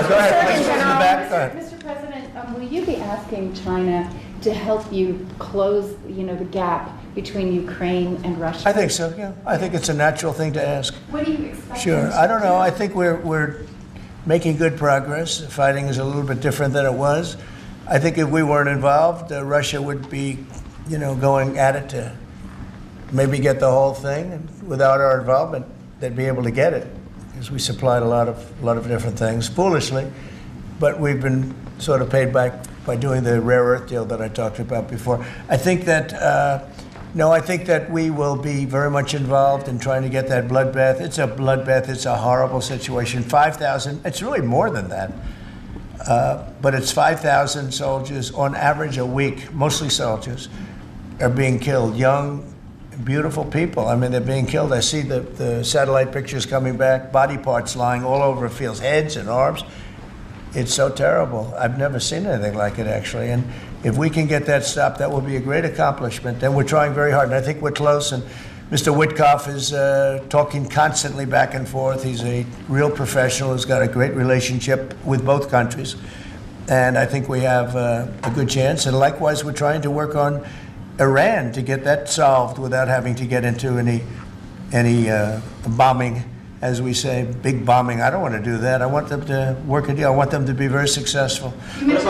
Go ahead, please, in the back. Go ahead. Mr. President, will you be asking China to help you close, the gap between Ukraine and Russia? I think so, yeah. I think it's a natural thing to ask. What do you expect? Sure. I don't know. I think we're making good progress. The fighting is a little bit different than it was. I think if we weren't involved, Russia would be, going at it to maybe get the whole thing. And without our involvement, they'd be able to get it because we supplied a lot of different things foolishly. But we've been sort of paid back by doing the rare earth deal that I talked about before. I think that I think that we will be very much involved in trying to get that bloodbath. It's a bloodbath. It's a horrible situation. 5,000. It's really more than that. But it's 5,000 soldiers on average a week, mostly soldiers, are being killed. Young, beautiful people. I mean, they're being killed. I see the satellite pictures coming back, body parts lying all over fields, heads and arms. It's so terrible. I've never seen anything like it, actually. And if we can get that stopped, that will be a great accomplishment. And we're trying very hard. And I think we're close. And Mr. Witkoff is talking constantly back and forth. He's a real professional who's got a great relationship with both countries. And I think we have a good chance. And likewise, we're trying to work on Iran to get that solved without having to get into any bombing, as we say, big bombing. I don't want to do that. I want them to work a deal. I want them to be very successful. Mr.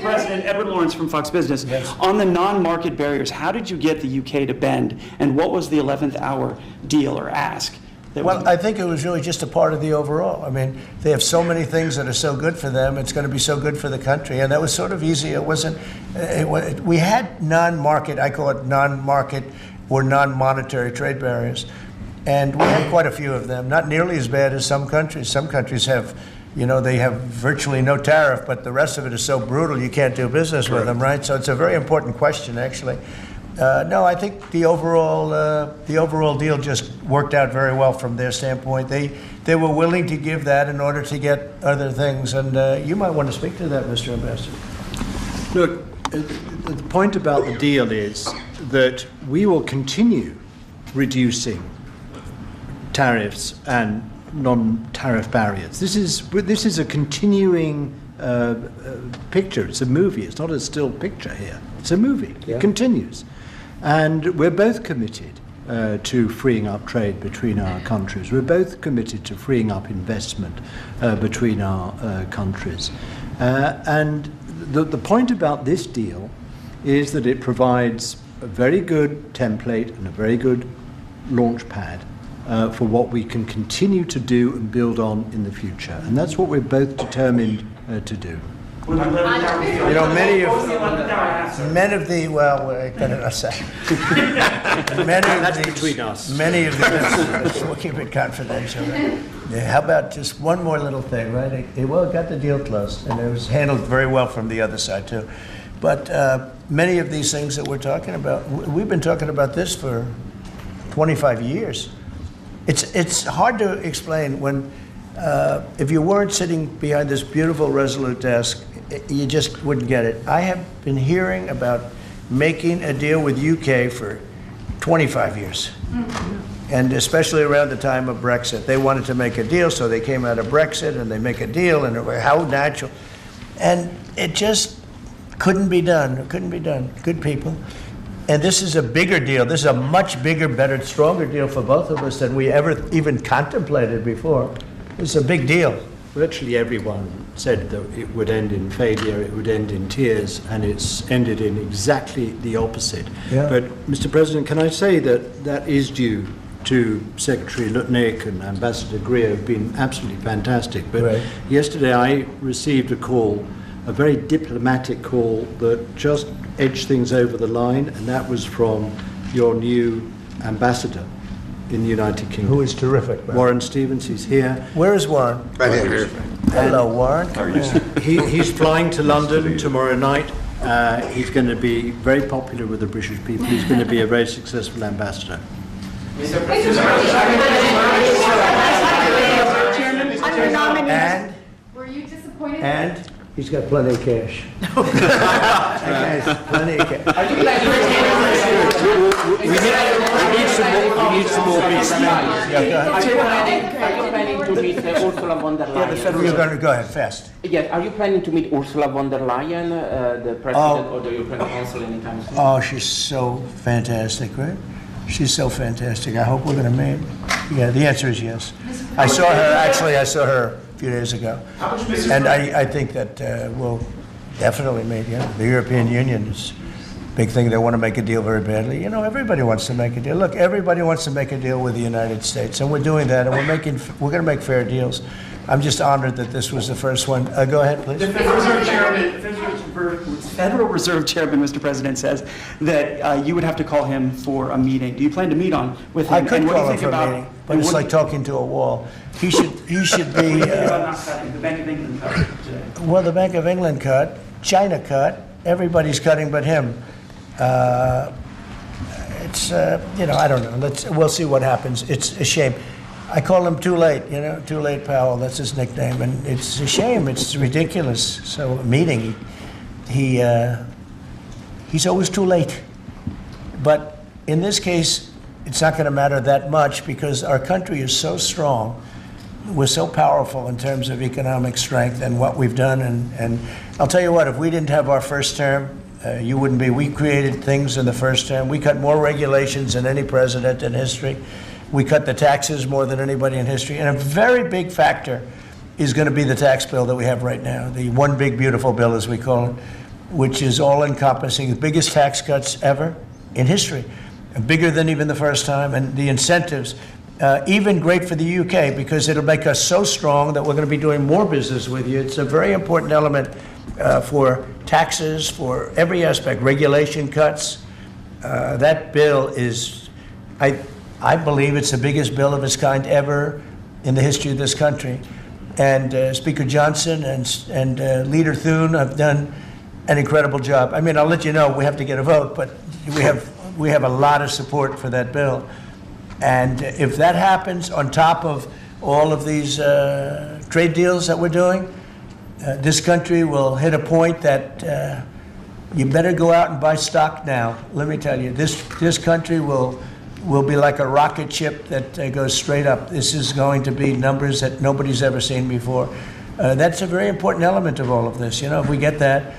President, Edward Lawrence from Fox Business. Yes. On the non-market barriers, how did you get the UK to bend, and what was the 11th hour deal or ask? Well, I think it was really just a part of the overall. I mean, they have so many things that are so good for them. It's going to be so good for the country. And that was sort of easy. It wasn't, we had non-market, I call it non-market or non-monetary trade barriers. And we had quite a few of them, not nearly as bad as some countries. Some countries have, they have virtually no tariff, but the rest of it is so brutal you can't do business with them, right? So it's a very important question, actually. No, I think the overall deal just worked out very well from their standpoint. They were willing to give that in order to get other things. And you might want to speak to that, Mr. Ambassador. Look, the point about the deal is that we will continue reducing tariffs and non-tariff barriers. This is a continuing picture. It's a movie. It's not a still picture here. It's a movie. Yeah. It continues. And we're both committed to freeing up trade between our countries. We're both committed to freeing up investment between our countries. And the point about this deal is that it provides a very good template and a very good launch pad for what we can continue to do and build on in the future. And that's what we're both determined to do. Many of the well, I better say. That's between us. Many of the we'll keep it confidential. Yeah, how about just one more little thing, right? It got the deal closed, and it was handled very well from the other side too. But many of these things that we're talking about, we've been talking about this for 25 years. It's hard to explain when. If you weren't sitting behind this beautiful Resolute desk, you just wouldn't get it. I have been hearing about making a deal with UK for 25 years. And especially around the time of Brexit. They wanted to make a deal, so they came out of Brexit and they make a deal, and how natural. And it just couldn't be done. It couldn't be done. Good people. And this is a bigger deal. This is a much bigger, better, stronger deal for both of us than we ever even contemplated before. It's a big deal. Virtually everyone said that it would end in failure, it would end in tears, and it's ended in exactly the opposite. Yeah. But, Mr. President, can I say that that is due to Secretary Lutnick and Ambassador Greer, who've been absolutely fantastic. But right. Yesterday I received a call, a very diplomatic call that just edged things over the line, and that was from your new ambassador in the United Kingdom. Who is terrific, man. Warren Stevens, he's here. Where is Warren? Right here. Hello, Warren. How are you? He's flying to London tomorrow night. He's going to be very popular with the British people. He's going to be a very successful ambassador. And Were you disappointed? And he's got plenty of cash. That guy's plenty of cash. We need some more peace. Yeah, go ahead. to meet Ursula von der Yeah, the Leyen? Federal You're going to go ahead, fast. Yes, are you planning to meet Ursula von der Leyen, the president or the European Council anytime soon? Oh, she's so fantastic, right? She's so fantastic. I hope we're going to meet. Yeah, the answer is yes. I saw her a few days ago. And I think that we'll definitely meet, yeah. The European Union is a big thing. They want to make a deal very badly. You know, everybody wants to make a deal. Look, everybody wants to make a deal with the United States, and we're doing that, and we're going to make fair deals. I'm just honored that this was the first one. Go ahead, please. The Federal Reserve Chairman, Mr. President, says that you would have to call him for a meeting. Do you plan to meet with him? I could And what do you call him think for a about- meeting, but and it's what- like talking to a wall. He should be, What do you think about not cutting? The Bank of England cut today. well, the Bank of England cut, China cut, everybody's cutting but him. It's, I don't know. We'll see what happens. It's a shame. I call him Too Late, Too Late Powell, that's his nickname, and it's a shame, it's ridiculous. So a meeting, he's always too late. But in this case, it's not going to matter that much because our country is so strong. We're so powerful in terms of economic strength and what we've done. And I'll tell you what, if we didn't have our first term, you wouldn't be. We created things in the first term. We cut more regulations than any president in history. We cut the taxes more than anybody in history. And a very big factor is going to be the tax bill that we have right now, the one big beautiful bill, as we call it, which is all-encompassing, the biggest tax cuts ever in history, bigger than even the first time, and the incentives, even great for the UK, because it'll make us so strong that we're going to be doing more business with you. It's a very important element for taxes, for every aspect, regulation cuts. That bill is, I believe it's the biggest bill of its kind ever in the history of this country. And Speaker Johnson and Leader Thune have done an incredible job. I mean, I'll let you know, we have to get a vote, but we have a lot of support for that bill. And if that happens on top of all of these trade deals that we're doing, this country will hit a point that you better go out and buy stock now. Let me tell you, this country will be like a rocket ship that goes straight up. This is going to be numbers that nobody's ever seen before. That's a very important element of all of this. If we get that,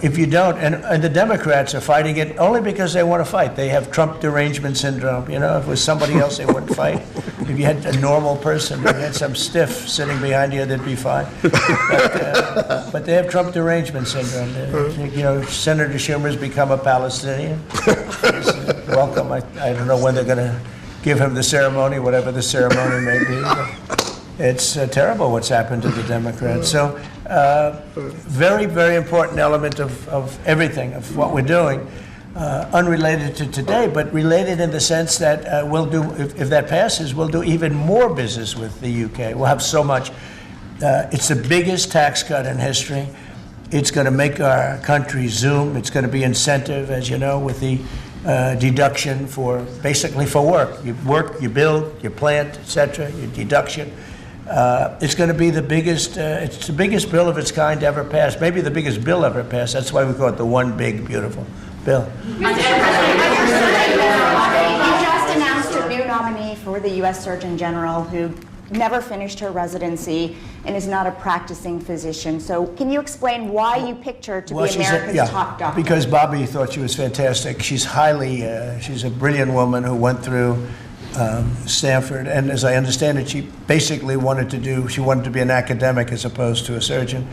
if you don't, and the Democrats are fighting it only because they want to fight. They have Trump derangement syndrome. If it was somebody else, they wouldn't fight. If you had a normal person, if you had some stiff sitting behind you, they'd be fine. But they have Trump derangement syndrome. Senator Schumer's become a Palestinian. Welcome. I don't know when they're going to give him the ceremony, whatever the ceremony may be. It's terrible what's happened to the Democrats. So, very, very important element of everything, of what we're doing, unrelated to today, but related in the sense that we'll do, if that passes, we'll do even more business with the UK. We'll have so much. It's the biggest tax cut in history. It's going to make our country zoom. It's going to be incentive, as you know, with the deduction basically for work. You work, you build, you plant, etc. Your deduction. It's going to be the biggest. It's the biggest bill of its kind ever passed. Maybe the biggest bill ever passed. That's why we call it the one big beautiful bill. You just announced a new nominee for the U.S. Surgeon General who never finished her residency and is not a practicing physician. So can you explain why you picked her to be America's top doctor? Because Bobby thought she was fantastic. She's she's a brilliant woman who went through Stanford, and as I understand it, she basically wanted to be an academic as opposed to a surgeon.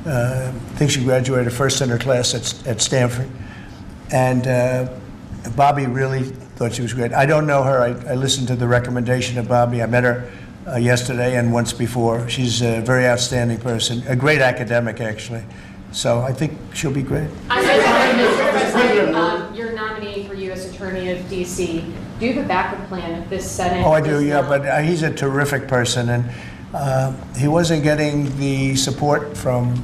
I think she graduated first in her class at Stanford. And Bobby really thought she was great. I don't know her. I listened to the recommendation of Bobby. I met her yesterday and once before. She's a very outstanding person, a great academic, actually. So I think she'll be great. You're nominating for U.S. Attorney of D.C. Do you have a backup plan if this Senate? Oh, I do, yeah, but he's a terrific person, and he wasn't getting the support from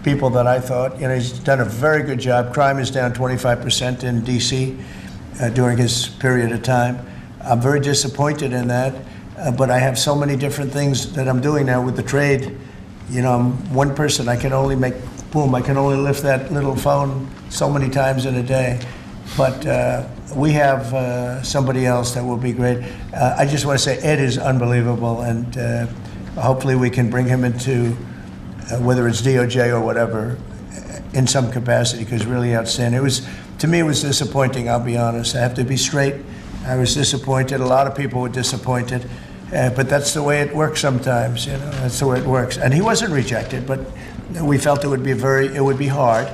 people that I thought. He's done a very good job. Crime is down 25% in D.C. During his period of time. I'm very disappointed in that, but I have so many different things that I'm doing now with the trade. I'm one person. I can only I can only lift that little phone so many times in a day. But we have somebody else that will be great. I just want to say Ed is unbelievable, and hopefully we can bring him into, whether it's DOJ or whatever, in some capacity, because really outstanding. To me, it was disappointing, I'll be honest. I have to be straight. I was disappointed. A lot of people were disappointed. But that's the way it works sometimes, you know. That's the way it works. And he wasn't rejected, but we felt it would be hard.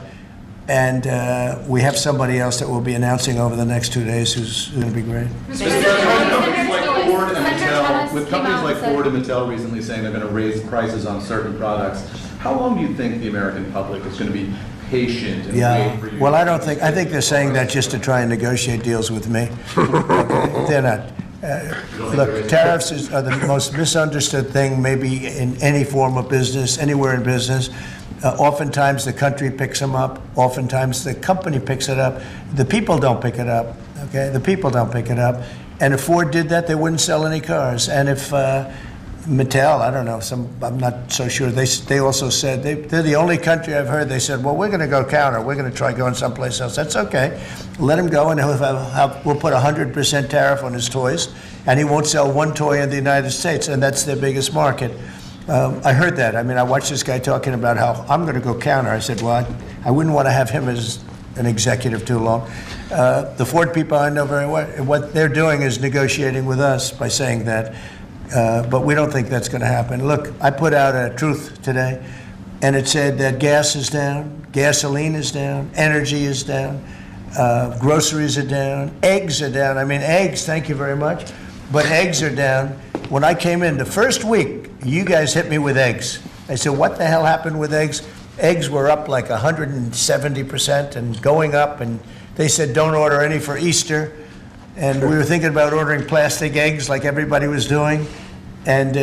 And we have somebody else that we'll be announcing over the next 2 days who's going to be great. With companies like Ford and Mattel recently saying they're going to raise prices on certain products, how long do you think the American public is going to be patient and wait for you? Well, I think they're saying that just to try and negotiate deals with me. Okay? They're not. Look, tariffs are the most misunderstood thing maybe in any form of business, anywhere in business. Oftentimes the country picks them up. Oftentimes the company picks it up. The people don't pick it up. Okay, the people don't pick it up. And if Ford did that, they wouldn't sell any cars. And if Mattel, I don't know, I'm not so sure. They also said they're the only country I've heard. They said, well, we're going to go counter. We're going to try going someplace else. That's okay. Let him go, and we'll put 100% tariff on his toys, and he won't sell one toy in the United States, and that's their biggest market. I heard that. I mean, I watched this guy talking about how I'm going to go counter. I said, well, I wouldn't want to have him as an executive too long. The Ford people I know very well. What they're doing is negotiating with us by saying that. But we don't think that's going to happen. Look, I put out a truth today, and it said that gas is down, gasoline is down, energy is down, groceries are down, eggs are down. I mean, eggs, thank you very much, but eggs are down. When I came in the first week, you guys hit me with eggs. I said, what the hell happened with eggs? Eggs were up like 170% and going up, and they said don't order any for Easter. And we were thinking about ordering plastic eggs like everybody was doing. And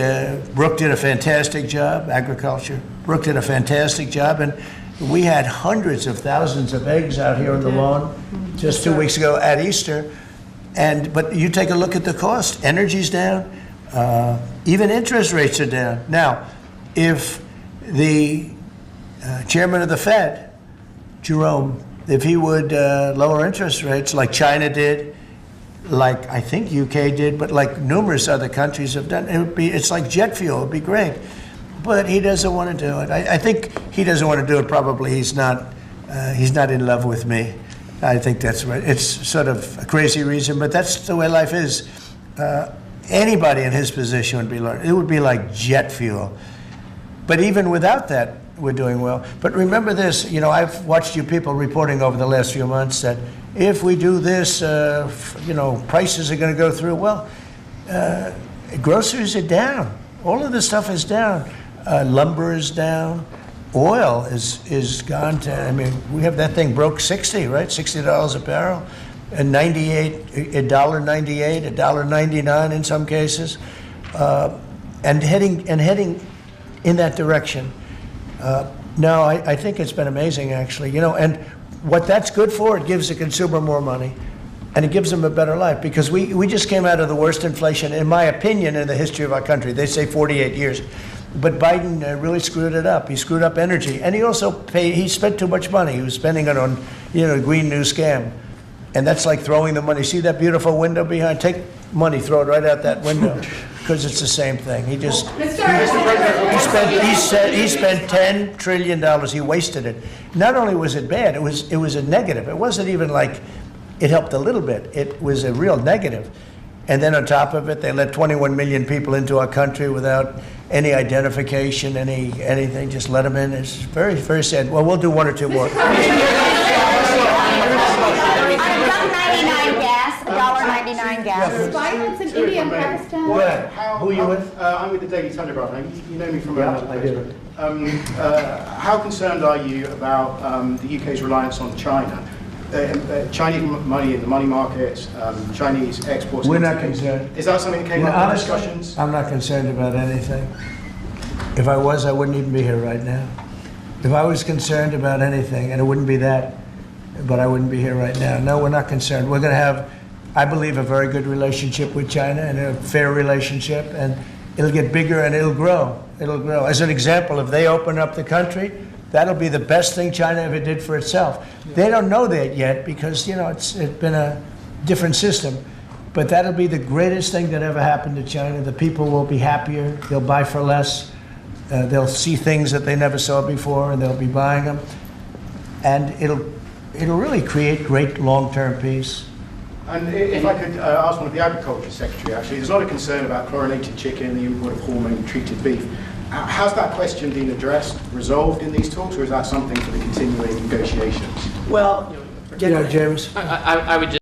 Brooke did a fantastic job, agriculture. Brooke did a fantastic job. And we had hundreds of thousands of eggs out here on the lawn just 2 weeks ago at Easter. But you take a look at the cost. Energy's down. Even interest rates are down. Now, if the chairman of the Fed, Jerome, if he would lower interest rates like China did, like I think UK did, but like numerous other countries have done, it's like jet fuel. It'd be great, but he doesn't want to do it. I think he doesn't want to do it. Probably he's not in love with me. I think that's right. It's sort of a crazy reason, but that's the way life is. Anybody in his position would be like jet fuel. But even without that, we're doing well. But remember this, you know, I've watched you people reporting over the last few months that if we do this, prices are going to go through. Well, groceries are down. All of this stuff is down. Lumber is down. Oil is gone to, I mean, we have that thing broke 60, right? $60 a barrel. And $1.98, $1.99 in some cases. And heading in that direction. No, I think it's been amazing, actually. You know, and what that's good for, it gives the consumer more money, and it gives them a better life. Because we just came out of the worst inflation, in my opinion, in the history of our country. They say 48 years. But Biden really screwed it up. He screwed up energy. And he also he spent too much money. He was spending it on, green new scam. And that's like throwing the money. See that beautiful window behind? Take money, throw it right out that window. Because it's the same thing. He spent $10 trillion. He wasted it. Not only was it bad, it was a negative. It wasn't even like it helped a little bit. It was a real negative. And then on top of it, they let 21 million people into our country without any identification, anything. Just let them in. It's very, very sad. Well, we'll do one or two more. $1.99 gas. Violence in India and Pakistan. What? Who are you with? I'm with the Daily Telegraph. You know me from Yeah, I do. How concerned are you about the UK's reliance on China? Chinese money in the money markets, Chinese exports. We're not concerned. Is that something that came up in discussions? I'm not concerned about anything. If I was, I wouldn't even be here right now. If I was concerned about anything, and it wouldn't be that, but I wouldn't be here right now. No, we're not concerned. We're going to have, I believe, a very good relationship with China and a fair relationship, and it'll get bigger and it'll grow. It'll grow. As an example, if they open up the country, that'll be the best thing China ever did for itself. They don't know that yet because, it's been a different system. But that'll be the greatest thing that ever happened to China. The people will be happier. They'll buy for less. They'll see things that they never saw before, and they'll be buying them. And it'll really create great long-term peace. And if I could ask one of the Agriculture Secretary, actually, there's a lot of concern about chlorinated chicken, the import of hormone-treated beef. Has that question been addressed, resolved in these talks, or is that something for the continuing negotiations? Well, James. I would just